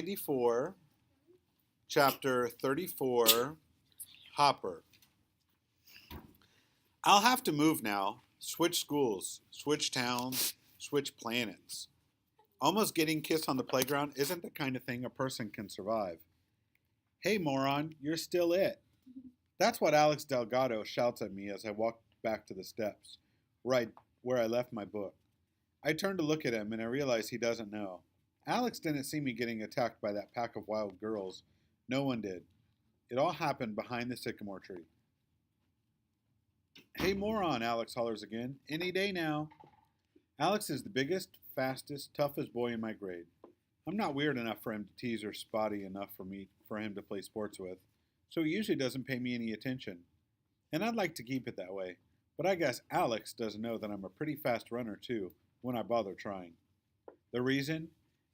94, Chapter 34, Hopper. I'll have to move now. Switch schools, switch towns, switch planets. Almost getting kissed on the playground isn't the kind of thing a person can survive. Hey, moron, you're still it. That's what Alex Delgado shouts at me as I walk back to the steps, right where I left my book. I turn to look at him and I realize he doesn't know. Alex didn't see me getting attacked by that pack of wild girls. No one did. It all happened behind the sycamore tree. Hey, moron, Alex hollers again. Any day now. Alex is the biggest, fastest, toughest boy in my grade. I'm not weird enough for him to tease or spotty enough for him to play sports with, so he usually doesn't pay me any attention. And I'd like to keep it that way, but I guess Alex doesn't know that I'm a pretty fast runner too, when I bother trying. The reason?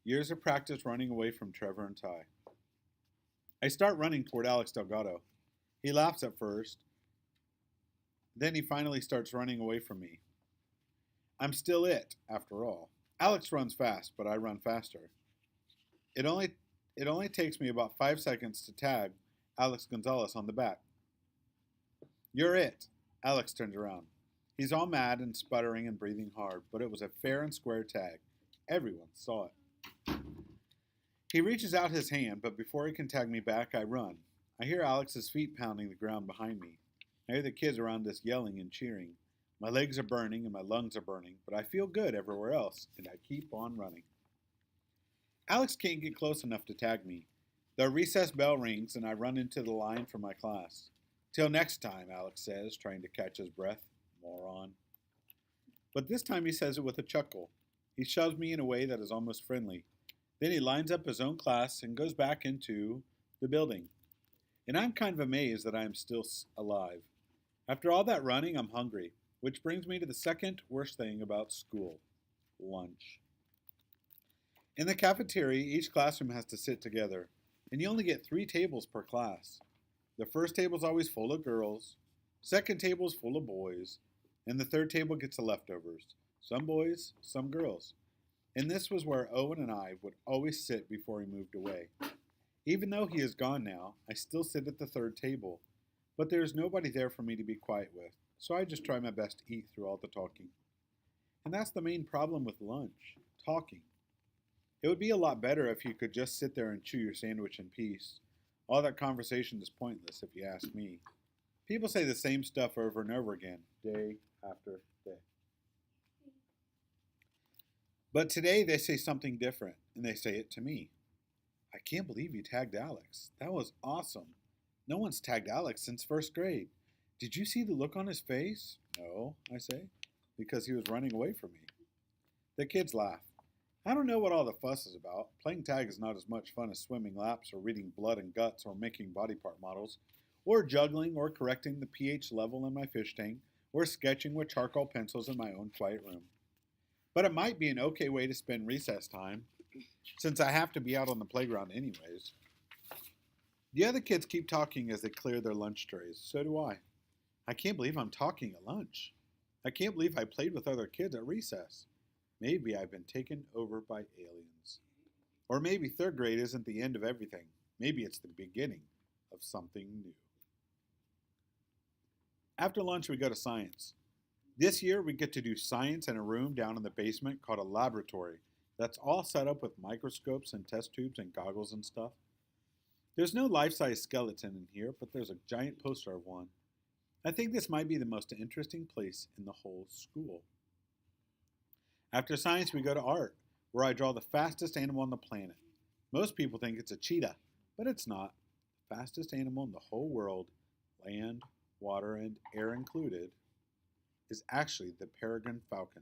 Years of practice running away from Trevor and Ty. I start running toward Alex Delgado. He laughs at first, then he finally starts running away from me. I'm still it, after all. Alex runs fast, but I run faster. It only takes me about 5 seconds to tag Alex Gonzalez on the back. You're it. Alex turns around. He's all mad and sputtering and breathing hard, but it was a fair and square tag. Everyone saw it. He reaches out his hand, but before he can tag me back, I run. I hear Alex's feet pounding the ground behind me. I hear the kids around us yelling and cheering. My legs are burning and my lungs are burning, but I feel good everywhere else, and I keep on running. Alex can't get close enough to tag me. The recess bell rings, and I run into the line for my class. Till next time, Alex says, trying to catch his breath. Moron. But this time he says it with a chuckle. He shoves me in a way that is almost friendly. Then he lines up his own class and goes back into the building. And I'm kind of amazed that I am still alive. After all that running, I'm hungry, which brings me to the second worst thing about school: lunch. In the cafeteria, each classroom has to sit together, and you only get 3 tables per class. The first table is always full of girls, second table is full of boys, and the third table gets the leftovers. Some boys, some girls. And this was where Owen and I would always sit before he moved away. Even though he is gone now, I still sit at the third table, but there is nobody there for me to be quiet with, so I just try my best to eat through all the talking. And that's the main problem with lunch: talking. It would be a lot better if you could just sit there and chew your sandwich in peace. All that conversation is pointless, if you ask me. People say the same stuff over and over again, day after day. But today they say something different, and they say it to me. I can't believe you tagged Alex. That was awesome. No one's tagged Alex since first grade. Did you see the look on his face? No, I say, because he was running away from me. The kids laugh. I don't know what all the fuss is about. Playing tag is not as much fun as swimming laps or reading blood and guts or making body part models, or juggling or correcting the pH level in my fish tank, or sketching with charcoal pencils in my own quiet room. But it might be an okay way to spend recess time, since I have to be out on the playground anyways. The other kids keep talking as they clear their lunch trays. So do I. I can't believe I'm talking at lunch. I can't believe I played with other kids at recess. Maybe I've been taken over by aliens. Or maybe third grade isn't the end of everything. Maybe it's the beginning of something new. After lunch, we go to science. This year, we get to do science in a room down in the basement called a laboratory that's all set up with microscopes and test tubes and goggles and stuff. There's no life-size skeleton in here, but there's a giant poster of one. I think this might be the most interesting place in the whole school. After science, we go to art, where I draw the fastest animal on the planet. Most people think it's a cheetah, but it's not. The fastest animal in the whole world, land, water, and air included, is actually the peregrine falcon,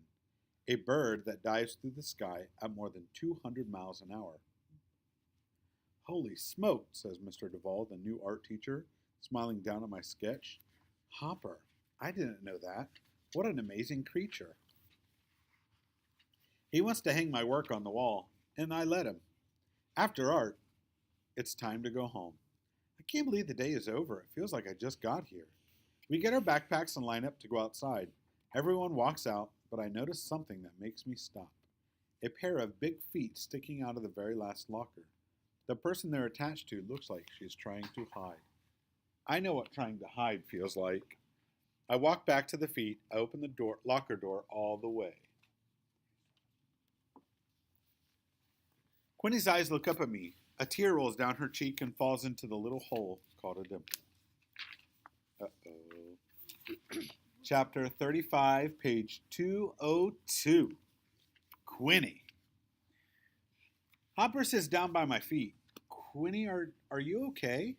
a bird that dives through the sky at more than 200 miles an hour. Holy smoke, says Mr. Duvall, the new art teacher, smiling down at my sketch. Hopper, I didn't know that. What an amazing creature. He wants to hang my work on the wall, and I let him. After art, it's time to go home. I can't believe the day is over. It feels like I just got here. We get our backpacks and line up to go outside. Everyone walks out, but I notice something that makes me stop. A pair of big feet sticking out of the very last locker. The person they're attached to looks like she's trying to hide. I know what trying to hide feels like. I walk back to the feet. I open the locker door all the way. Quinny's eyes look up at me. A tear rolls down her cheek and falls into the little hole called a dimple. Uh-oh. Chapter 35, page 202. Quinny. Hopper sits down by my feet. Quinny, are you okay?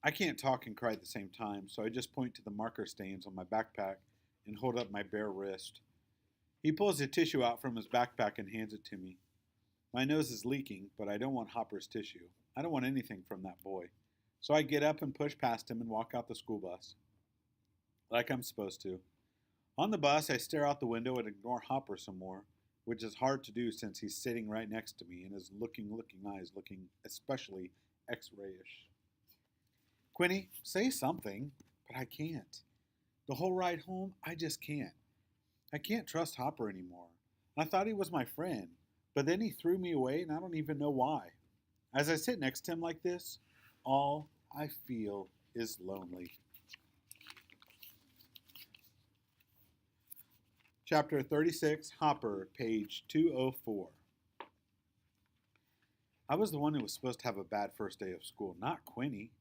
I can't talk and cry at the same time, so I just point to the marker stains on my backpack and hold up my bare wrist. He pulls a tissue out from his backpack and hands it to me. My nose is leaking, but I don't want Hopper's tissue. I don't want anything from that boy. So I get up and push past him and walk out the school bus. Like I'm supposed to. On the bus, I stare out the window and ignore Hopper some more, which is hard to do since he's sitting right next to me and his looking eyes looking especially X-rayish. Quinny, say something, but I can't. The whole ride home, I just can't. I can't trust Hopper anymore. I thought he was my friend, but then he threw me away and I don't even know why. As I sit next to him like this, all I feel is lonely. Chapter 36, Hopper, page 204. I was the one who was supposed to have a bad first day of school, not Quinny.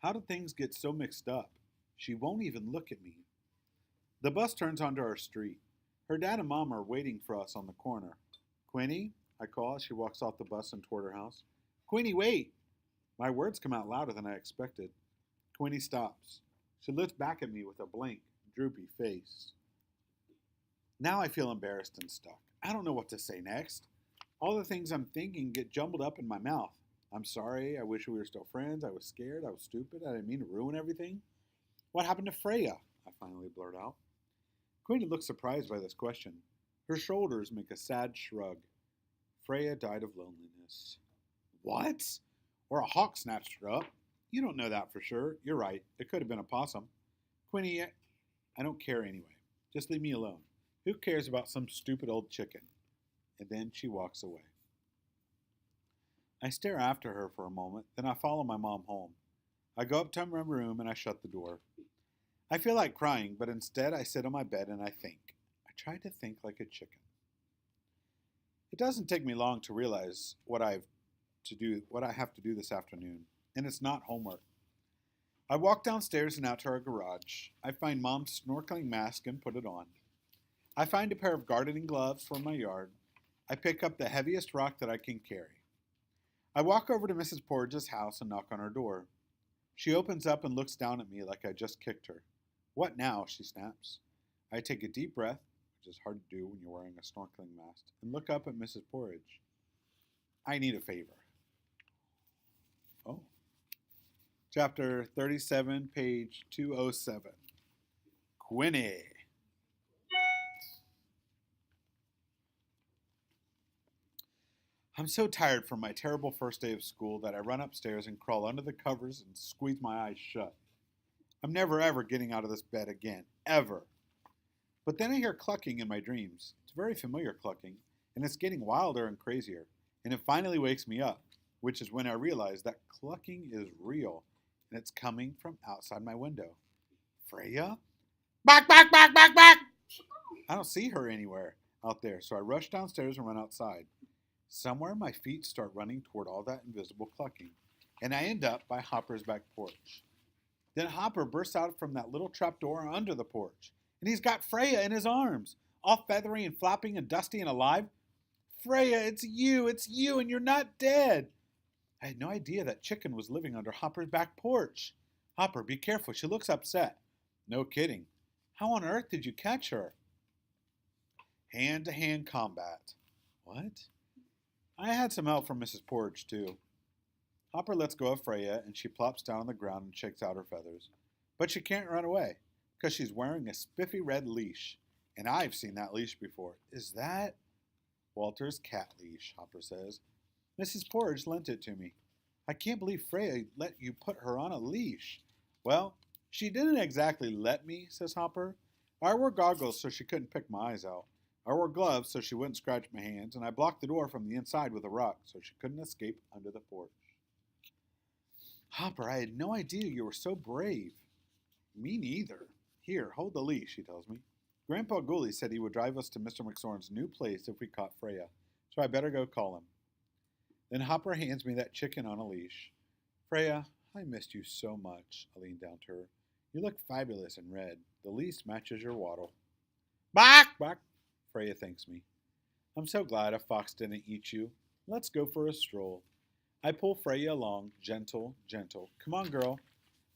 How did things get so mixed up? She won't even look at me. The bus turns onto our street. Her dad and mom are waiting for us on the corner. Quinny, I call as she walks off the bus and toward her house. Quinny, wait! My words come out louder than I expected. Quinny stops. She looks back at me with a blank, droopy face. Now I feel embarrassed and stuck. I don't know what to say next. All the things I'm thinking get jumbled up in my mouth. I'm sorry, I wish we were still friends, I was scared, I was stupid, I didn't mean to ruin everything. What happened to Freya? I finally blurt out. Quinny looks surprised by this question. Her shoulders make a sad shrug. Freya died of loneliness. What? Or a hawk snatched her up? You don't know that for sure. You're right, it could have been a possum. Quinny, I don't care anyway. Just leave me alone. Who cares about some stupid old chicken? And then she walks away. I stare after her for a moment, then I follow my mom home. I go up to my room and I shut the door. I feel like crying, but instead I sit on my bed and I think. I try to think like a chicken. It doesn't take me long to realize what I have to do this afternoon, and it's not homework. I walk downstairs and out to our garage. I find Mom's snorkeling mask and put it on. I find a pair of gardening gloves for my yard. I pick up the heaviest rock that I can carry. I walk over to Mrs. Porridge's house and knock on her door. She opens up and looks down at me like I just kicked her. What now? She snaps. I take a deep breath, which is hard to do when you're wearing a snorkeling mask, and look up at Mrs. Porridge. I need a favor. Oh. Chapter 37, page 207. Quinny. I'm so tired from my terrible first day of school that I run upstairs and crawl under the covers and squeeze my eyes shut. I'm never ever getting out of this bed again, ever. But then I hear clucking in my dreams. It's very familiar clucking, and it's getting wilder and crazier, and it finally wakes me up, which is when I realize that clucking is real, and it's coming from outside my window. Freya? Bark, bark, bark, bark, bark! I don't see her anywhere out there, so I rush downstairs and run outside. Somewhere my feet start running toward all that invisible clucking, and I end up by Hopper's back porch. Then Hopper bursts out from that little trap door under the porch, and he's got Freya in his arms, all feathery and flapping and dusty and alive. Freya, it's you, and you're not dead. I had no idea that chicken was living under Hopper's back porch. Hopper, be careful, she looks upset. No kidding. How on earth did you catch her? Hand-to-hand combat. What? I had some help from Mrs. Porridge, too. Hopper lets go of Freya, and she plops down on the ground and shakes out her feathers. But she can't run away, because she's wearing a spiffy red leash. And I've seen that leash before. Is that? Walter's cat leash, Hopper says. Mrs. Porridge lent it to me. I can't believe Freya let you put her on a leash. Well, she didn't exactly let me, says Hopper. I wore goggles so she couldn't pick my eyes out. I wore gloves so she wouldn't scratch my hands, and I blocked the door from the inside with a rock so she couldn't escape under the porch. Hopper, I had no idea you were so brave. Me neither. Here, hold the leash, he tells me. Grandpa Gooley said he would drive us to Mr. McSorn's new place if we caught Freya, so I better go call him. Then Hopper hands me that chicken on a leash. Freya, I missed you so much, I lean down to her. You look fabulous in red. The leash matches your waddle. Bark, bark, Freya thanks me. I'm so glad a fox didn't eat you. Let's go for a stroll. I pull Freya along, gentle, gentle. Come on, girl.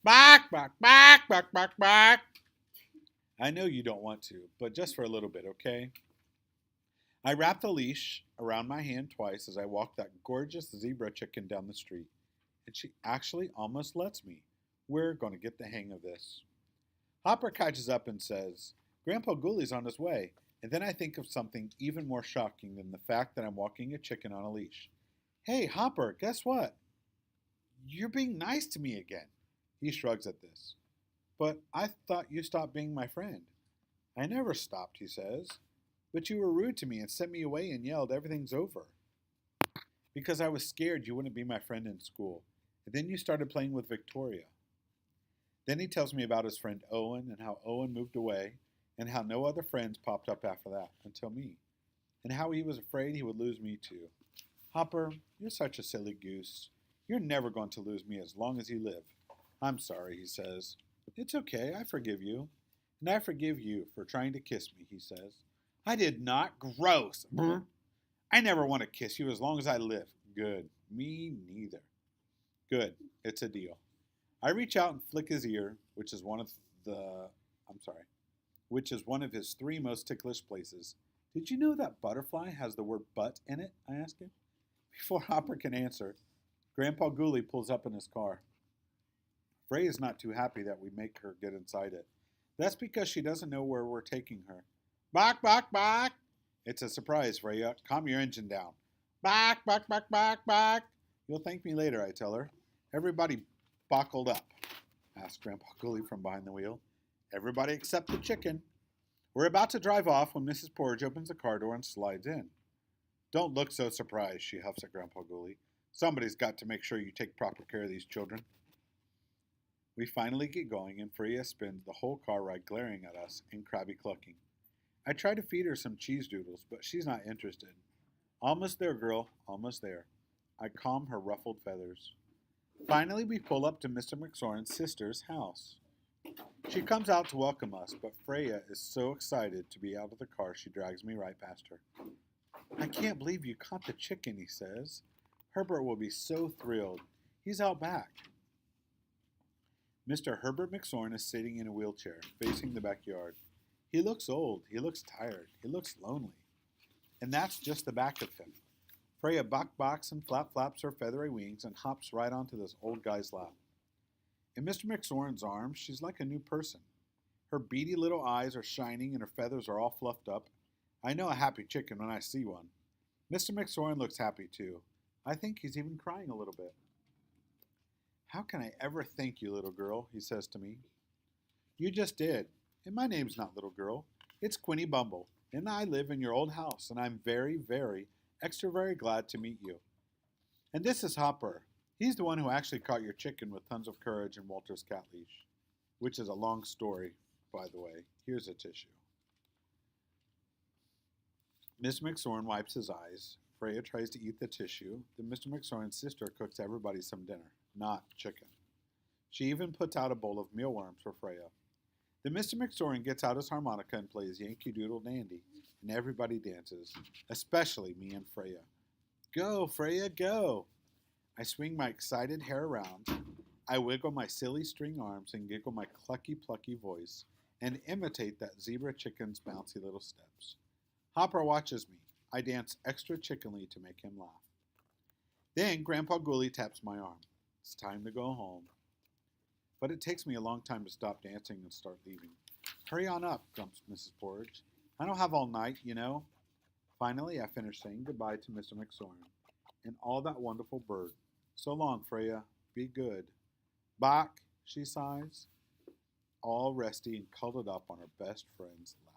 Bark, bark, bark, bark, bark, bark. I know you don't want to, but just for a little bit, okay? I wrap the leash around my hand twice as I walk that gorgeous zebra chicken down the street, and she actually almost lets me. We're going to get the hang of this. Hopper catches up and says, Grandpa Gooley's on his way, and then I think of something even more shocking than the fact that I'm walking a chicken on a leash. Hey, Hopper, guess what? You're being nice to me again. He shrugs at this. But I thought you stopped being my friend. I never stopped, he says. But you were rude to me and sent me away and yelled, everything's over. Because I was scared you wouldn't be my friend in school. And then you started playing with Victoria. Then he tells me about his friend Owen and how Owen moved away and how no other friends popped up after that until me. And how he was afraid he would lose me too. Hopper, you're such a silly goose. You're never going to lose me as long as you live. I'm sorry, he says. It's okay, I forgive you. And I forgive you for trying to kiss me, he says. I did not. Gross. I never want to kiss you as long as I live. Good. Me neither. Good. It's a deal. I reach out and flick his ear, which is one of his three most ticklish places. Did you know that butterfly has the word butt in it? I ask him. Before Hopper can answer, Grandpa Gooley pulls up in his car. Freya's not too happy that we make her get inside it. That's because she doesn't know where we're taking her. Bark, bark, bark. It's a surprise, Freya. Calm your engine down. Bark, bark, bark, bark, bark. You'll thank me later, I tell her. Everybody buckled up, asks Grandpa Gooley from behind the wheel. Everybody except the chicken. We're about to drive off when Mrs. Porridge opens the car door and slides in. Don't look so surprised, she huffs at Grandpa Gooley. Somebody's got to make sure you take proper care of these children. We finally get going, and Freya spends the whole car ride glaring at us and crabby clucking. I try to feed her some cheese doodles, but she's not interested. Almost there, girl, almost there. I calm her ruffled feathers. Finally, we pull up to Mr. McSorn's sister's house. She comes out to welcome us, but Freya is so excited to be out of the car she drags me right past her. I can't believe you caught the chicken, he says. Herbert will be so thrilled. He's out back. Mr. Herbert McSorn is sitting in a wheelchair, facing the backyard. He looks old, he looks tired, he looks lonely. And that's just the back of him. Freya bok-boks and flap-flaps her feathery wings and hops right onto this old guy's lap. In Mr. McSorn's arms, she's like a new person. Her beady little eyes are shining and her feathers are all fluffed up. I know a happy chicken when I see one. Mr. McSorn looks happy too. I think he's even crying a little bit. How can I ever thank you, little girl, he says to me. You just did. And my name's not little girl. It's Quinny Bumble, and I live in your old house, and I'm very, very, extra very glad to meet you. And this is Hopper. He's the one who actually caught your chicken with tons of courage and Walter's cat leash. Which is a long story, by the way. Here's a tissue. Miss McSorn wipes his eyes. Freya tries to eat the tissue. Then Mr. McSorn's sister cooks everybody some dinner, not chicken. She even puts out a bowl of mealworms for Freya. Then Mr. McSorn gets out his harmonica and plays Yankee Doodle Dandy, and everybody dances, especially me and Freya. Go, Freya, go! I swing my excited hair around. I wiggle my silly string arms and giggle my clucky, plucky voice, and imitate that zebra chicken's bouncy little steps. Hopper watches me. I dance extra chickenly to make him laugh. Then Grandpa Gooley taps my arm. It's time to go home. But it takes me a long time to stop dancing and start leaving. Hurry on up, grumps Mrs. Porridge. I don't have all night, you know. Finally, I finish saying goodbye to Mr. McSorn and all that wonderful bird. So long, Freya. Be good. Bach, she sighs, all resty and cuddled up on her best friend's lap.